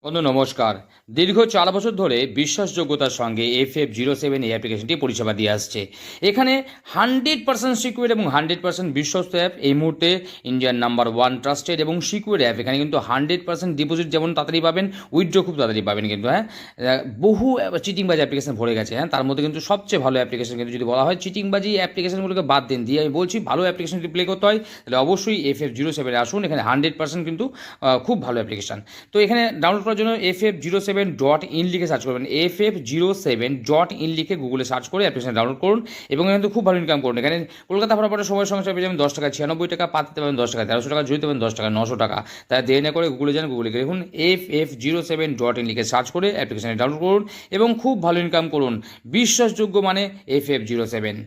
বন্ধু নমস্কার। দীর্ঘ 4 বছর ধরে বিশ্বাসযোগ্যতার সঙ্গে FF07 এই অ্যাপ্লিকেশনটি পরিষেবা দিয়ে আসছে। এখানে 100% সিকিউর এবং 100% বিশ্বস্ত অ্যাপ। এই মুহূর্তে ইন্ডিয়ান নাম্বার 1 ট্রাস্টেড এবং সিকিউর অ্যাপ। এখানে কিন্তু 100% ডিপোজিট যেমন তাড়াতাড়ি পাবেন, উইথড্র খুব তাড়াতাড়ি পাবেন কিন্তু। বহু চিটিংবাজি অ্যাপ্লিকেশন ভরে গেছে। তার মধ্যে কিন্তু সবচেয়ে ভালো অ্যাপ্লিকেশন কিন্তু যদি বলা হয় চিটিংবাজি অ্যাপ্লিকেশনগুলোকে বাদ দিন দিয়ে আমি বলছি ভালো অ্যাপ্লিকেশন যদি প্লে করতে হয় তাহলে অবশ্যই FF07 আসুন। এখানে 100% কিন্তু খুব ভালো অ্যাপ্লিকেশন। তো এখানে ডাউনলোড করার জন্য FF07.in লিখে সার্চ করবেন। FF07.in লিখে গুগলে সার্চ করে অ্যাপ্লিকেশন ডাউনলোড করুন এবং এখানে তো খুব ভালো ইনকাম করুন। এখানে কলকাতা ভাড়া সময় সঙ্গে পেয়ে যাবেন 10 টাকা 96 টাকা, পাতে পাবেন 10 টাকা 1300 টাকা, জড়িতে পাবেন 10 টাকা 900 টাকা। তাই দেরি না করে গুগলে যান, গুগলে গিয়ে দেখুন FF07.in লিখে সার্চ করে অ্যাপ্লিকেশন ডাউনলোড করুন এবং খুব ভালো ইনকাম করুন। বিশ্বাসযোগ্য মানে FF07।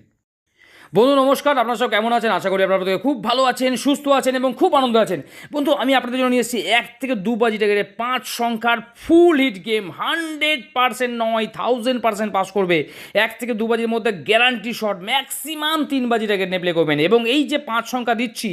বন্ধু নমস্কার, আপনারা সব কেমন আছেন? আশা করি আপনারা প্রত্যেকে খুব ভালো আছেন, সুস্থ আছেন এবং খুব আনন্দ আছেন। বন্ধু আমি আপনাদের জন্য নিয়ে এসেছি 1 থেকে 2 বাজি টাকারে 5 সংখ্যার ফুল হিট গেম। 100% নয়, 1000% পাস করবে। 1 থেকে 2 বাজির মধ্যে গ্যারান্টি শট, ম্যাক্সিমাম 3 বাজি টাকা নিয়ে প্লে করবেন। এবং এই যে 5 সংখ্যা দিচ্ছি,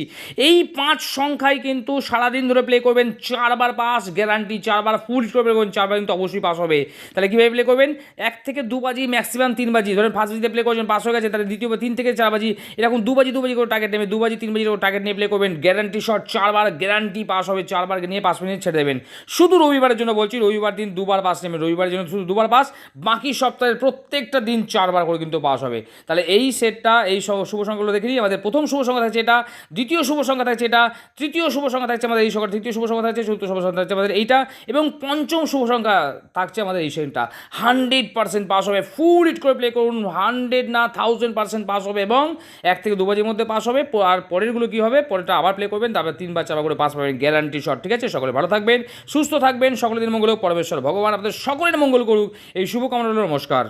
এই 5 সংখ্যায় কিন্তু সারাদিন ধরে প্লে করবেন, 4 বার পাস গ্যারান্টি, 4 বার ফুল হিট করবেন, 4 বার কিন্তু অবশ্যই পাস হবে। তাহলে কীভাবে প্লে করবেন? 1 থেকে 2 বাজি, ম্যাক্সিমাম 3 বাজি। ধরেন ফার্স্ট বাজিতে প্লে করছেন, পাস হয়ে গেছে, তাহলে দ্বিতীয় 3 থেকে 4 বাজি, এরকম 2 বাজি করে টার্গেট নেবে, 2 বাজি 3 বাজি করে টার্গেট নিয়ে প্লে করবেন। গ্যারান্টি শট 4 বার গ্যারান্টি পাস হবে, 4 বার নিয়ে 5 মিনিট ছেড়ে দেবেন। শুধু রবিবারের জন্য বলছি, রবিবার দিন 2 বার পাস নেবেন, রবিবারের জন্য শুধু 2 বার পাস, বাকি সপ্তাহের প্রত্যেকটা দিন 4 বার করে কিন্তু পাস হবে। তাহলে এই সেটটা, এই শুভ সংখ্যাগুলো দেখে নিই। আমাদের প্রথম শুভ সংখ্যা থাকছে এটা, দ্বিতীয় শুভ সংখ্যা থাকছে এটা, তৃতীয় শুভ সংখ্যা থাকছে আমাদের এই সংখ্যা, তৃতীয় শুভ সংখ্যা থাকছে, চতুর্থ শুভ সংখ্যা থাকছে আমাদের এইটা, এবং পঞ্চম শুভ সংখ্যা থাকছে আমাদের এই সেটটা। 100% পাস হবে, ফুল হিট করে প্লে করুন। 100 না 1000% পাস হবে এবং 1 থেকে 2 বাজির মধ্যে পাস হবে। আর পরেরগুলো কী হবে, পরেরটা আবার প্লে করবেন, তারপর 3 বার 4 বার করে পাস পাবেন, গ্যারান্টি শট। ঠিক আছে, সকলে ভালো থাকবেন, সুস্থ থাকবেন, সকলের দিন মঙ্গল হোক, পরমেশ্বর ভগবান আপনাদের সকলের মঙ্গল করুক, এই শুভকামনা রইল। নমস্কার।